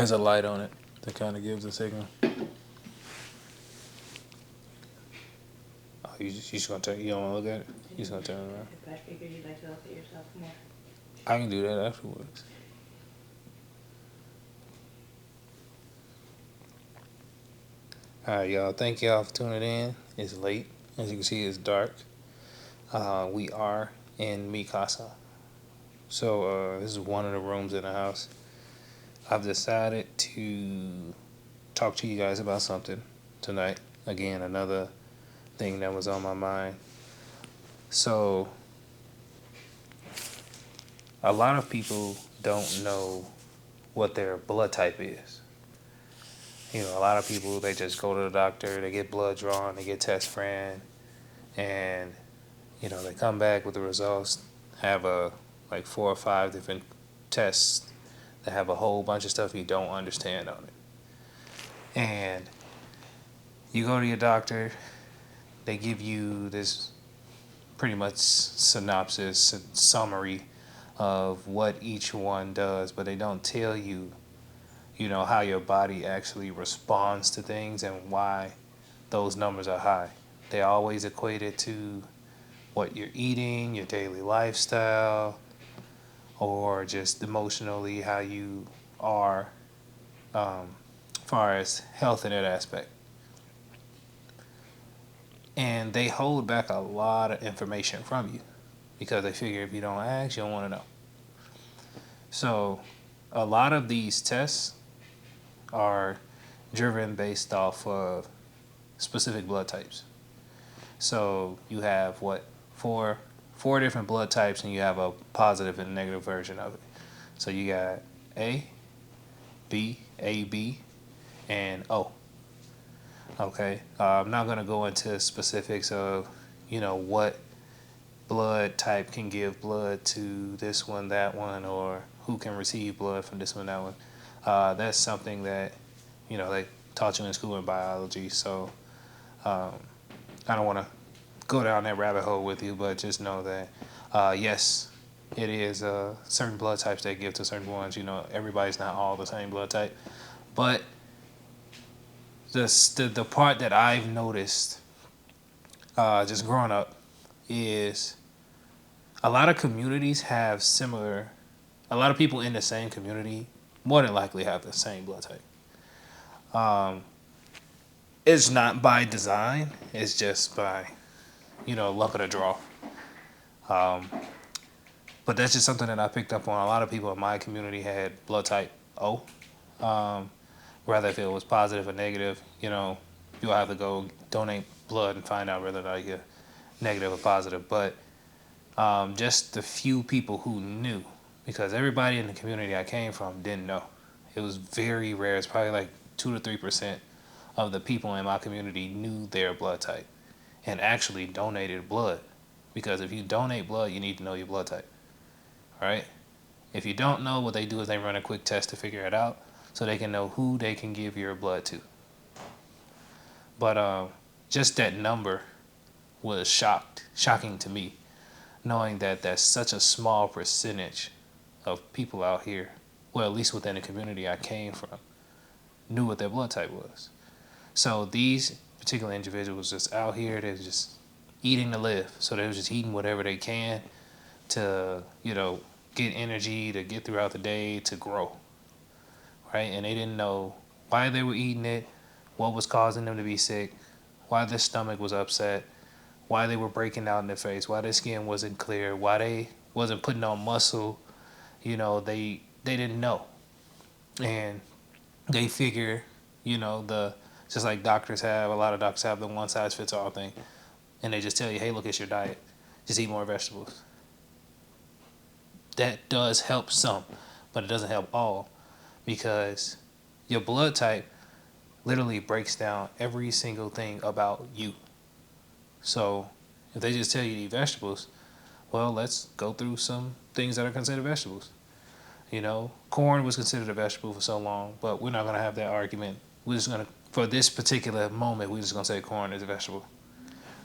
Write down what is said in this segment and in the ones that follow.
has a light on it that kind of gives a signal. Oh, you just gonna turn? You don't want to look at it? You just gonna turn it around? If I figured you'd like to look at yourself more. I can do that afterwards. All right, y'all. Thank y'all for tuning in. It's late. As you can see, it's dark. We are in Mikasa. So this is one of the rooms in the house. I've decided to talk to you guys about something tonight. Again, another thing that was on my mind. So a lot of people don't know what their blood type is. You know, a lot of people, they just go to the doctor, they get blood drawn, they get test ran, and they come back with the results, have like 4 or 5 different tests that have a whole bunch of stuff you don't understand on it. And you go to your doctor, they give you this pretty much synopsis, summary of what each one does, but they don't tell you, how your body actually responds to things and why those numbers are high. They always equate it to what you're eating, your daily lifestyle, or just emotionally how you are, far as health in that aspect. And they hold back a lot of information from you because they figure if you don't ask, you don't want to know. So, a lot of these tests are driven based off of specific blood types. So you have four different blood types, and you have a positive and negative version of it. So you got A, B, AB, and O. Okay, I'm not gonna go into specifics of what blood type can give blood to this one, that one, or who can receive blood from this one, that one. That's something that they taught you in school in biology. So um, I don't want to go down that rabbit hole with you, but just know that yes, it is certain blood types that give to certain ones. Everybody's not all the same blood type, but the part that I've noticed just growing up is a lot of communities have similar. A lot of people in the same community more than likely have the same blood type. It's not by design. It's just by luck of the draw. Um, but that's just something that I picked up on. A lot of people in my community had blood type O. Um, Whether if it was positive or negative, you'll have to go donate blood and find out whether or not you're negative or positive. But just the few people who knew, because everybody in the community I came from didn't know. It was very rare. It's probably like 2 to 3% of the people in my community knew their blood type and actually donated blood. Because if you donate blood, you need to know your blood type. All right? If you don't know, what they do is they run a quick test to figure it out so they can know who they can give your blood to. But just that number was shocking to me, knowing that that's such a small percentage of people out here, well, at least within the community I came from, knew what their blood type was. So these particular individuals just out here, they're just eating to live. So they were just eating whatever they can to, get energy, to get throughout the day, to grow. Right? And they didn't know why they were eating it, what was causing them to be sick, why their stomach was upset, why they were breaking out in their face, why their skin wasn't clear, why they wasn't putting on muscle. They didn't know. And they figure, the just like doctors have, a lot of doctors have the one size fits all thing. And they just tell you, hey, look, it's your diet. Just eat more vegetables. That does help some, but it doesn't help all, because your blood type literally breaks down every single thing about you. So if they just tell you to eat vegetables, well, let's go through some things that are considered vegetables. Corn was considered a vegetable for so long, but we're not going to have that argument. We're just going to, for this particular moment, we're just going to say corn is a vegetable.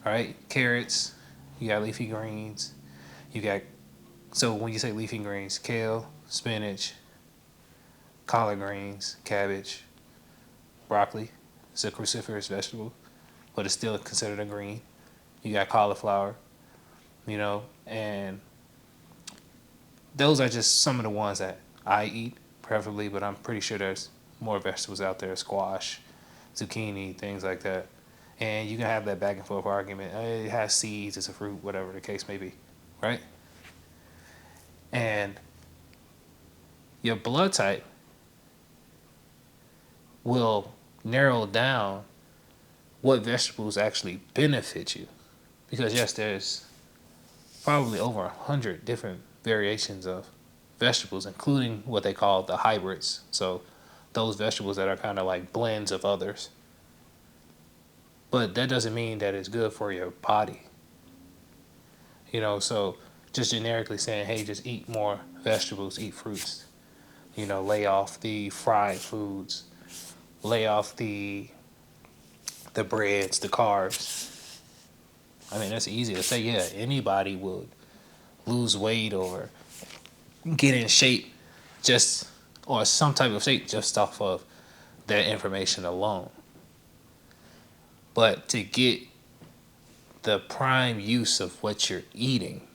All right, carrots, you got leafy greens, you got, so when you say leafy greens, kale, spinach, collard greens, cabbage, broccoli. It's a cruciferous vegetable, but it's still considered a green. You got cauliflower, and those are just some of the ones that I eat, preferably, but I'm pretty sure there's more vegetables out there, squash, zucchini, things like that. And you can have that back and forth argument. It has seeds, it's a fruit, whatever the case may be, right? And your blood type will narrow down what vegetables actually benefit you. Because, yes, there's probably over 100 different variations of vegetables, including what they call the hybrids. So, those vegetables that are kind of like blends of others. But that doesn't mean that it's good for your body. So just generically saying, hey, just eat more vegetables, eat fruits. Lay off the fried foods, lay off the breads, the carbs. I mean, that's easy to say. Yeah, anybody would lose weight or get in shape or some type of shape just off of that information alone. But to get the prime use of what you're eating,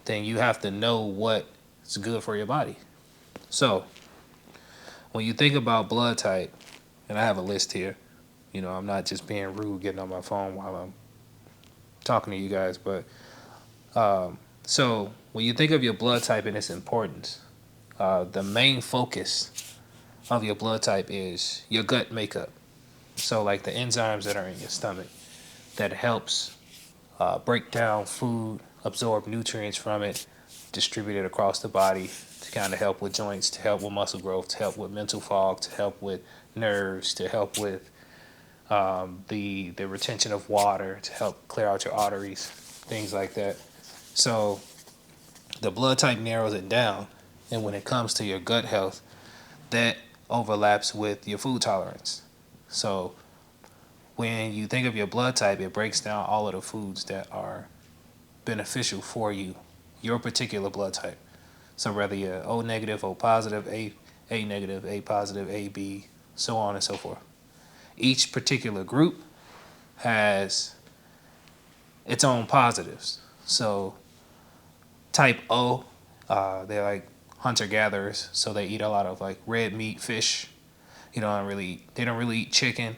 then you have to know what's good for your body. So, when you think about blood type, and I have a list here, I'm not just being rude getting on my phone while I'm talking to you guys, but so when you think of your blood type and its importance, the main focus of your blood type is your gut makeup. So like the enzymes that are in your stomach that helps break down food, absorb nutrients from it, distribute it across the body to kind of help with joints, to help with muscle growth, to help with mental fog, to help with nerves, to help with the retention of water, to help clear out your arteries, things like that. So the blood type narrows it down, and when it comes to your gut health, that overlaps with your food tolerance. So when you think of your blood type, it breaks down all of the foods that are beneficial for you, your particular blood type. So whether you're O negative, O positive, A negative, A positive, AB, so on and so forth. Each particular group has its own positives. So type O, they're like hunter-gatherers, so they eat a lot of like red meat, fish. They don't really eat chicken,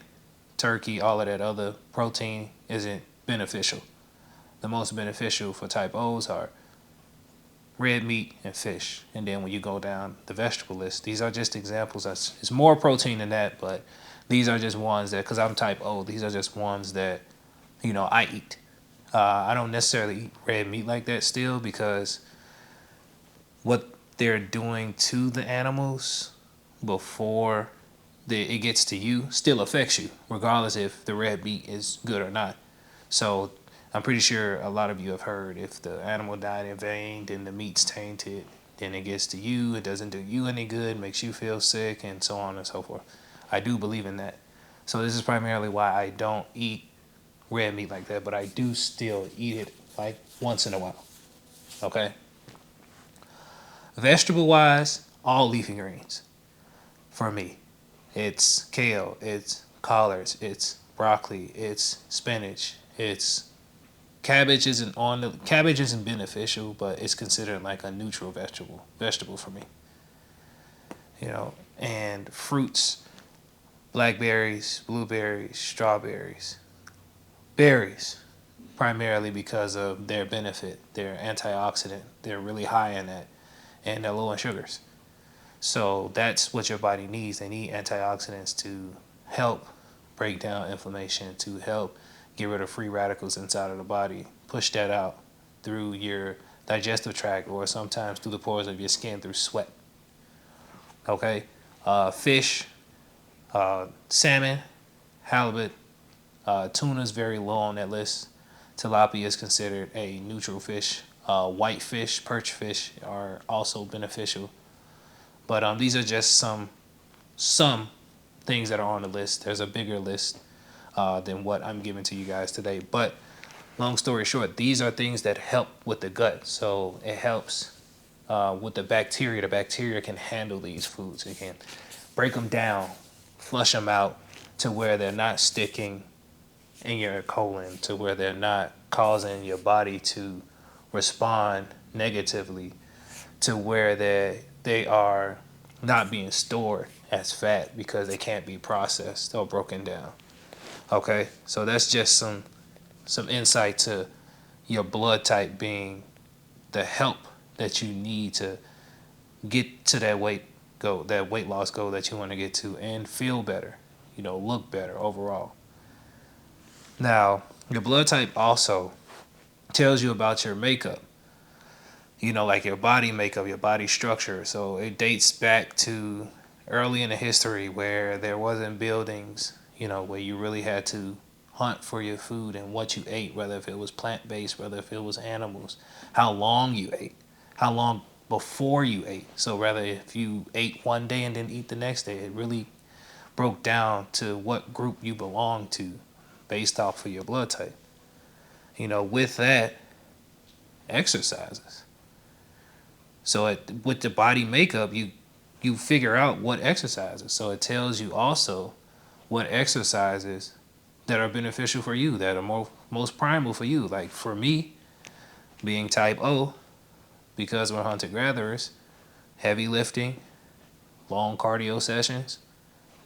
turkey, all of that other protein isn't beneficial. The most beneficial for type O's are red meat and fish. And then when you go down the vegetable list, these are just examples. It's more protein than that, but these are just ones that, because I'm type O, these are just ones that, I eat. I don't necessarily eat red meat like that still, because what they're doing to the animals before it gets to you still affects you, regardless if the red meat is good or not. So I'm pretty sure a lot of you have heard, if the animal died in vain, then the meat's tainted, then it gets to you, it doesn't do you any good, makes you feel sick, and so on and so forth. I do believe in that. So this is primarily why I don't eat red meat like that, but I do still eat it like once in a while. Okay? Vegetable wise, all leafy greens for me. It's kale, it's collards, it's broccoli, it's spinach, it's cabbage isn't beneficial, but it's considered like a neutral vegetable for me. And fruits, blackberries, blueberries, strawberries, berries, primarily because of their benefit. They're antioxidant. They're really high in that, and they're low in sugars. So that's what your body needs. They need antioxidants to help break down inflammation, to help get rid of free radicals inside of the body, push that out through your digestive tract, or sometimes through the pores of your skin through sweat. Okay? Fish, salmon, halibut, tuna is very low on that list. Tilapia is considered a neutral fish. Whitefish, perch fish are also beneficial. But these are just some things that are on the list. There's a bigger list than what I'm giving to you guys today. But long story short, these are things that help with the gut. So it helps with the bacteria can handle these foods. It can break them down, flush them out to where they're not sticking in your colon, to where they're not causing your body to respond negatively, to where they are not being stored as fat because they can't be processed or broken down. Okay, so that's just some insight to your blood type being the help that you need to get to that weight loss goal that you want to get to, and feel better, look better overall. Now, your blood type also tells you about your makeup, like your body makeup, your body structure. So it dates back to early in the history where there wasn't buildings, where you really had to hunt for your food and what you ate, whether if it was plant-based, whether if it was animals, how long you ate, how long before you ate. So rather if you ate one day and didn't eat the next day, it really broke down to what group you belong to based off of your blood type. With that, exercises. So with the body makeup, you figure out what exercises. So it tells you also what exercises that are beneficial for you, that are most primal for you. Like for me, being type O, because we're hunter-gatherers, heavy lifting, long cardio sessions,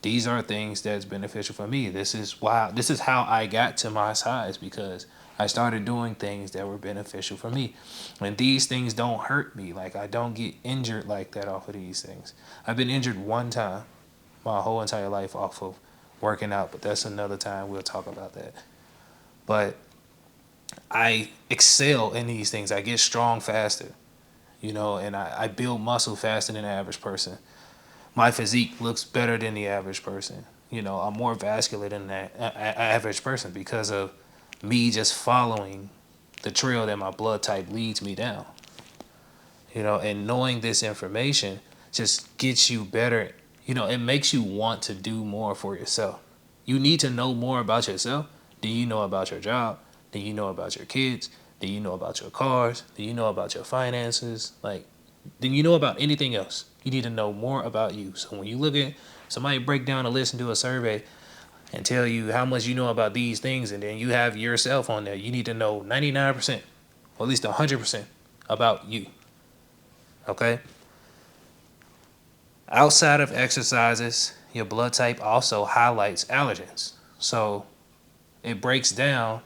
these are things that's beneficial for me. This is how I got to my size, because I started doing things that were beneficial for me. And these things don't hurt me. Like, I don't get injured like that off of these things. I've been injured one time my whole entire life off of working out, but that's another time. We'll talk about that. But I excel in these things. I get strong faster, and I build muscle faster than the average person. My physique looks better than the average person. I'm more vascular than that average person because of me just following the trail that my blood type leads me down. And knowing this information just gets you better. It makes you want to do more for yourself. You need to know more about yourself than you know about your job, than you know about your kids, than you know about your cars, than you know about your finances, than you know about anything else. You need to know more about you. So when you look at somebody break down a list and do a survey and tell you how much you know about these things, and then you have yourself on there, you need to know 99%, or at least 100% about you. Okay? Outside of exercises, your blood type also highlights allergens. So it breaks down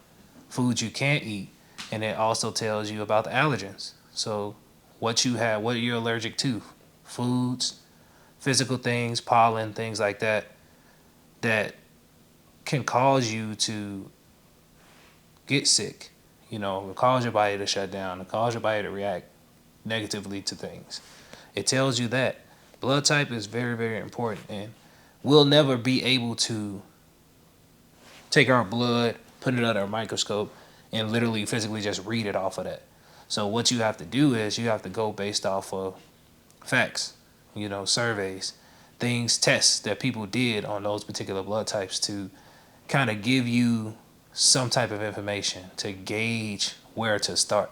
foods you can't eat, and it also tells you about the allergens. So what you have, what you're allergic to, foods, physical things, pollen, things like that, that can cause you to get sick, cause your body to shut down, cause your body to react negatively to things. It tells you that. Blood type is very, very important, and we'll never be able to take our blood, put it under a microscope, and literally physically just read it off of that. So what you have to do is you have to go based off of facts, surveys, things, tests that people did on those particular blood types to kind of give you some type of information to gauge where to start,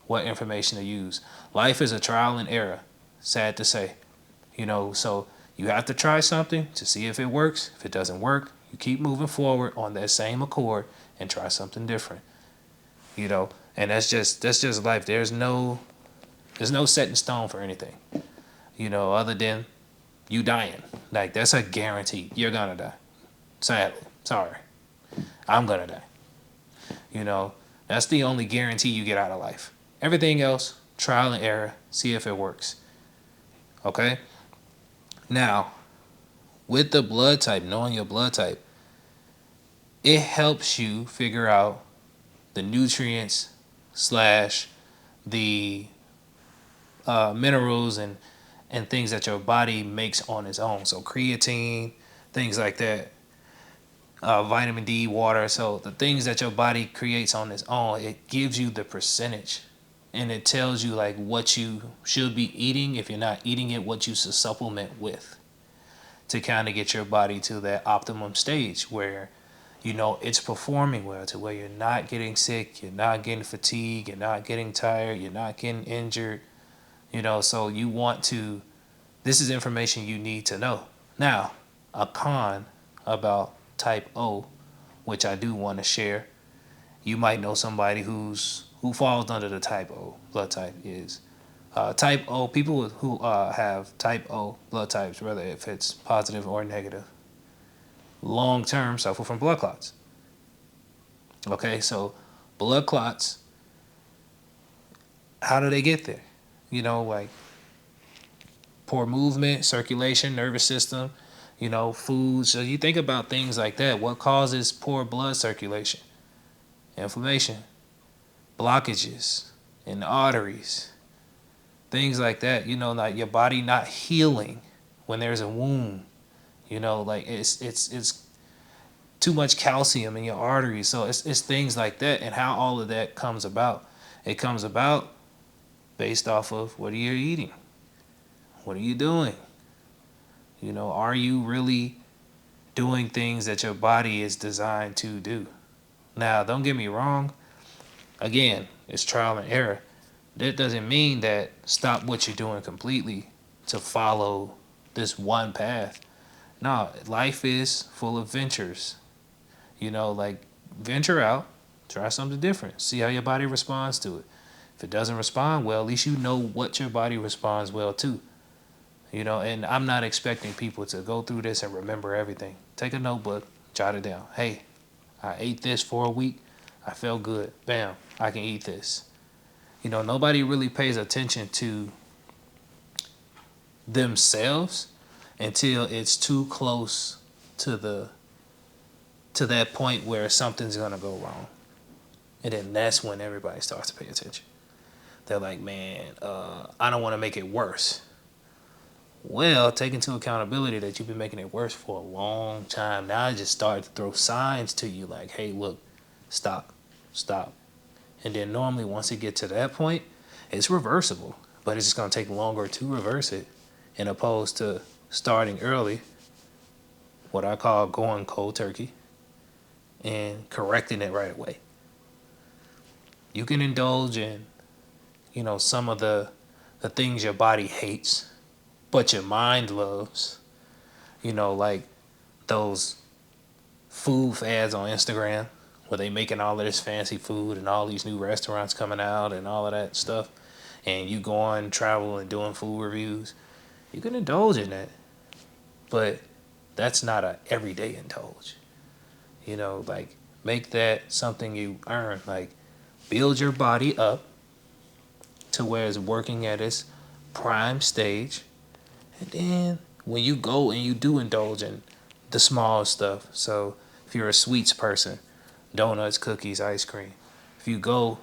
what information to use. Life is a trial and error, sad to say. So you have to try something to see if it works. If it doesn't work, you keep moving forward on that same accord and try something different. And that's just life. There's no set in stone for anything. Other than you dying. Like, that's a guarantee. You're gonna die. Sadly. Sorry. I'm gonna die. That's the only guarantee you get out of life. Everything else, trial and error, see if it works. Okay? Now, with the blood type, knowing your blood type, it helps you figure out the nutrients / the minerals and things that your body makes on its own. So creatine, things like that, vitamin D, water. So the things that your body creates on its own, it gives you the percentage. And it tells you what you should be eating, if you're not eating it, what you should supplement with to kind of get your body to that optimum stage where it's performing well, to where you're not getting sick, you're not getting fatigued, you're not getting tired, you're not getting injured, So you want to, this is information you need to know. Now, a con about type O, which I do want to share, you might know somebody who falls under the type O blood type is type O. People who have type O blood types, whether if it's positive or negative, long term suffer from blood clots. Okay, so blood clots, how do they get there? Like poor movement, circulation, nervous system, food. So you think about things like that. What causes poor blood circulation? Inflammation, blockages in the arteries, things like that. Like your body not healing when there's a wound. Like it's too much calcium in your arteries. So it's things like that, and how all of that comes about. It comes about based off of what are you eating, what are you doing. Are you really doing things that your body is designed to do? Now, don't get me wrong. Again, it's trial and error. That doesn't mean that stop what you're doing completely to follow this one path. No, life is full of ventures. Like venture out, try something different, see how your body responds to it. If it doesn't respond well, at least you know what your body responds well to. And I'm not expecting people to go through this and remember everything. Take a notebook, jot it down. Hey, I ate this for a week. I felt good. Bam, I can eat this. Nobody really pays attention to themselves until it's too close to that point where something's gonna go wrong. And then that's when everybody starts to pay attention. They're like, man, I don't want to make it worse. Well, take into accountability that you've been making it worse for a long time. Now I just started to throw signs to you like, hey, look, stop. And then normally once it gets to that point, it's reversible. But it's just going to take longer to reverse it, in opposed to starting early, what I call going cold turkey, and correcting it right away. You can indulge in, some of the things your body hates, but your mind loves. Like those food ads on Instagram where they making all of this fancy food and all these new restaurants coming out and all of that stuff. And you go on travel and doing food reviews. You can indulge in that. But that's not a everyday indulge. Like make that something you earn. Like build your body up to where it's working at its prime stage. And then when you go and you do indulge in the small stuff, so if you're a sweets person, donuts, cookies, ice cream, if you go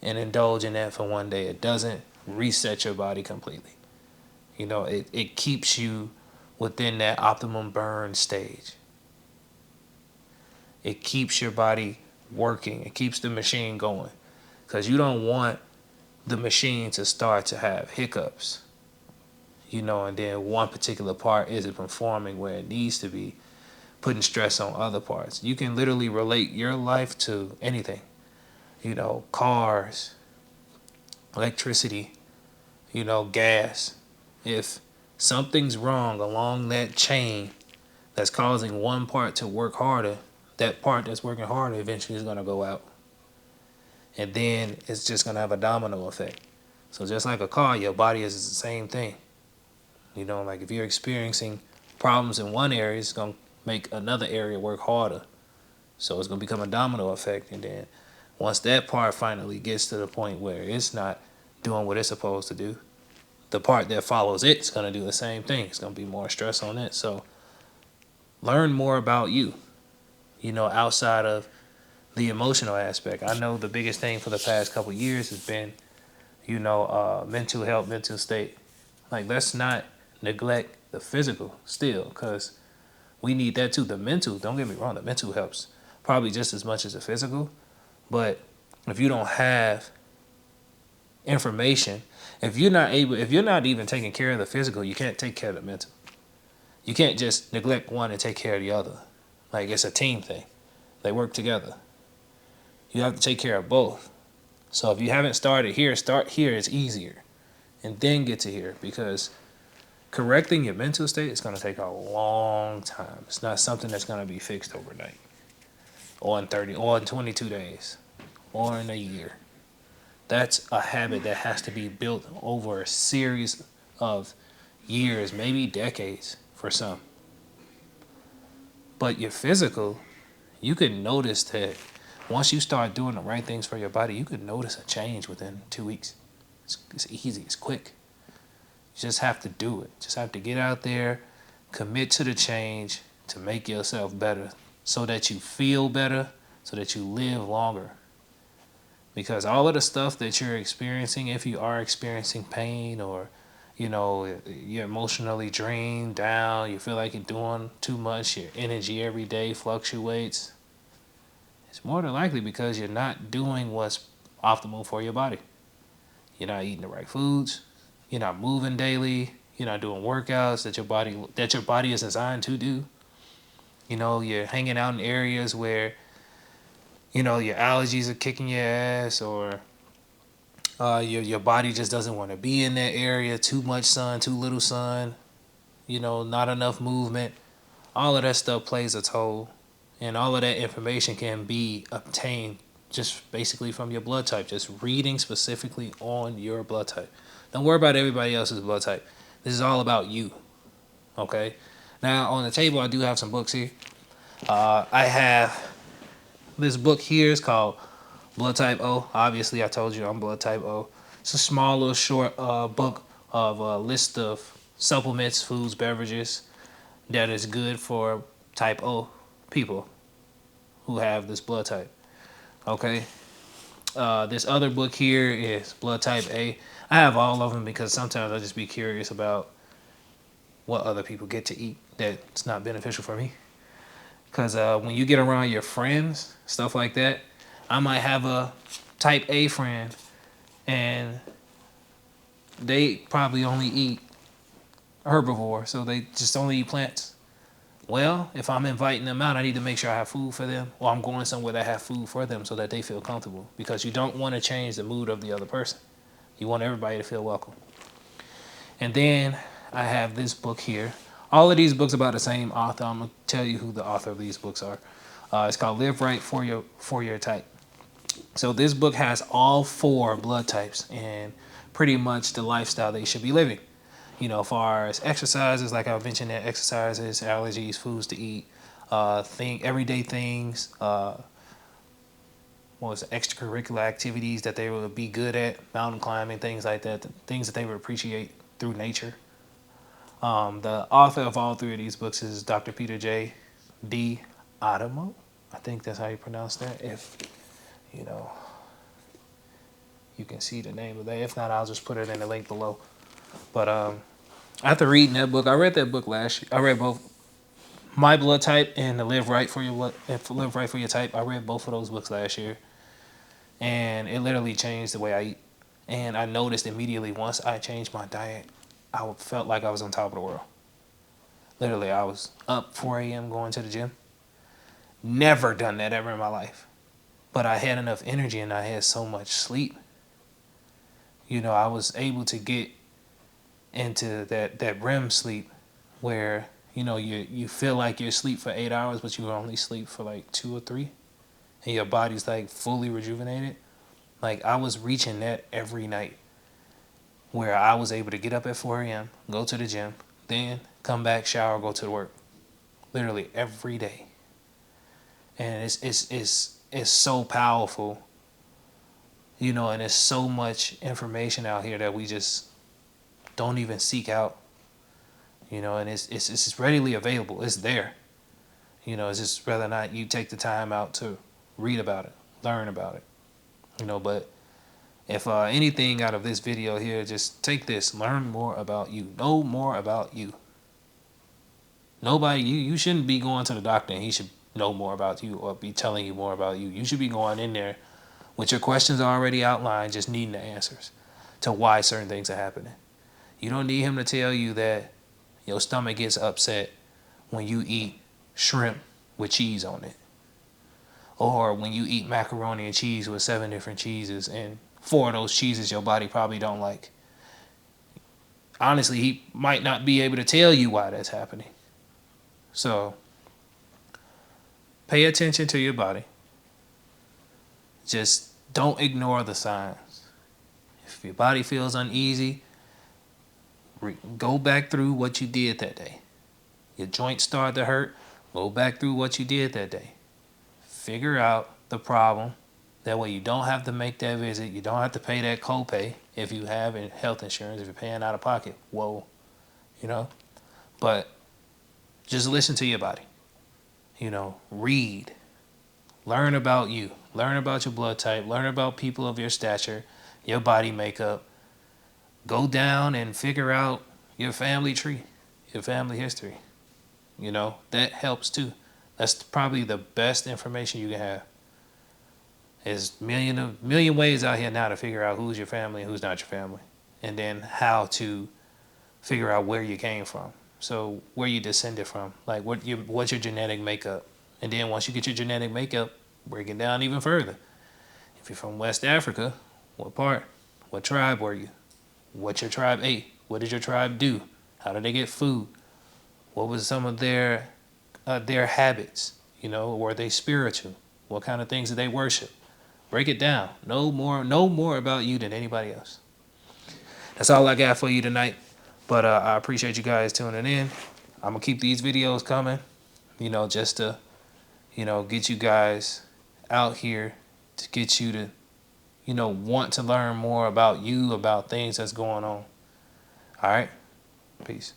and indulge in that for one day, it doesn't reset your body completely. It keeps you within that optimum burn stage. It keeps your body working. It keeps the machine going. Because you don't want the machine to start to have hiccups. And then one particular part isn't performing where it needs to be, putting stress on other parts. You can literally relate your life to anything. Cars, electricity, gas. If something's wrong along that chain that's causing one part to work harder, that part that's working harder eventually is going to go out. And then it's just going to have a domino effect. So just like a car, your body is the same thing. Like if you're experiencing problems in one area, it's going to make another area work harder. So it's going to become a domino effect. And then once that part finally gets to the point where it's not doing what it's supposed to do, the part that follows it's going to do the same thing. It's going to be more stress on it. So learn more about you, outside of the emotional aspect. I know the biggest thing for the past couple of years has been, mental health, mental state. Like, let's not neglect the physical still, because we need that too. The mental, don't get me wrong, the mental helps probably just as much as the physical. But if you don't have information, if you're not even taking care of the physical, you can't take care of the mental. You can't just neglect one and take care of the other. Like, it's a team thing. They work together. You have to take care of both. So if you haven't started here, start here. It's easier. and then get to here, because correcting your mental state is going to take a long time. It's not something that's going to be fixed overnight, or in 30, or in 22 days, or in a year. That's a habit that has to be built over a series of years, maybe decades for some. But your physical, you can notice that once you start doing the right things for your body, you can notice a change within 2 weeks. It's easy, it's quick. You just have to do it. Just have to get out there, commit to the change to make yourself better, so that you feel better, so that you live longer. Because all of the stuff that you're experiencing, if you are experiencing pain, or you're emotionally drained down, you feel like you're doing too much, your energy every day fluctuates, it's more than likely because you're not doing what's optimal for your body. You're not eating the right foods, you're not moving daily, you're not doing workouts that your body is designed to do. You're hanging out in areas where your allergies are kicking your ass, or your body just doesn't want to be in that area. Too much sun, too little sun, not enough movement. All of that stuff plays a toll, and all of that information can be obtained just basically from your blood type, just reading specifically on your blood type. Don't worry about everybody else's blood type. This is all about you, okay? Now, on the table, I do have some books here. I have this book here. It's called Blood Type O. Obviously, I told you I'm Blood Type O. It's a small little short book of a list of supplements, foods, beverages that is good for Type O people who have this blood type. Okay. This other book here is Blood Type A. I have all of them because sometimes I just be curious about what other people get to eat that's not beneficial for me. Because when you get around your friends, stuff like that, I might have a Type A friend, and they probably only eat herbivore, so they just only eat plants. Well, if I'm inviting them out, I need to make sure I have food for them, or I'm going somewhere that have food for them so that they feel comfortable, because you don't want to change the mood of the other person. You want everybody to feel welcome. And then I have this book here. All of these books about the same author. I'm going to tell you who the author of these books are. It's called Live Right for Your Type. So this book has all 4 blood types and pretty much the lifestyle they should be living. As far as exercises, like I mentioned, that exercises, allergies, foods to eat, everyday things, extracurricular activities that they would be good at, mountain climbing, things like that, things that they would appreciate through nature. The author of all 3 of these books is Dr. Peter J. D'Adamo. I think that's how you pronounce that. If you can see the name of that. If not, I'll just put it in the link below. But after reading that book, I read that book last year. I read both My Blood Type and the Live Right for Your Type. I read both of those books last year, and it literally changed the way I eat. And I noticed immediately once I changed my diet, I felt like I was on top of the world. Literally, I was up 4 a.m. going to the gym. Never done that ever in my life. But I had enough energy and I had so much sleep. I was able to get into that REM sleep where, you feel like you're asleep for 8 hours, but you only sleep for like 2 or 3. And your body's like fully rejuvenated. Like I was reaching that every night, where I was able to get up at 4 a.m., go to the gym, then come back, shower, go to work. Literally every day. And it's so powerful, and there's so much information out here that we just don't even seek out, and it's readily available. It's there. It's just whether or not you take the time out to read about it, learn about it, but if anything out of this video here, just take this, learn more about you, know more about you. You shouldn't be going to the doctor and he should know more about you or be telling you more about you. You should be going in there with your questions already outlined, just needing the answers to why certain things are happening. You don't need him to tell you that your stomach gets upset when you eat shrimp with cheese on it, or when you eat macaroni and cheese with 7 different cheeses, and 4 of those cheeses your body probably don't like. honestly, he might not be able to tell you why that's happening. So pay attention to your body. Just don't ignore the signs. If your body feels uneasy, go back through what you did that day. Your joints start to hurt, go back through what you did that day. Figure out the problem. That way you don't have to make that visit. You don't have to pay that copay if you have health insurance, if you're paying out of pocket. Whoa, you know? But just listen to your body. Read. Learn about you. Learn about your blood type. Learn about people of your stature, your body makeup. Go down and figure out your family tree, your family history. That helps too. That's probably the best information you can have. There's million ways out here now to figure out who's your family and who's not your family, and then how to figure out where you came from. So where you descended from, like what's your genetic makeup, and then once you get your genetic makeup, break it down even further. If you're from West Africa, what part? What tribe were you? What your tribe ate? What did your tribe do? How did they get food? What was some of their habits? Were they spiritual? What kind of things did they worship? Break it down. Know more about you than anybody else. That's all I got for you tonight. But I appreciate you guys tuning in. I'm gonna keep these videos coming. Just to get you guys out here, to get you to want to learn more about you, about things that's going on. All right. Peace.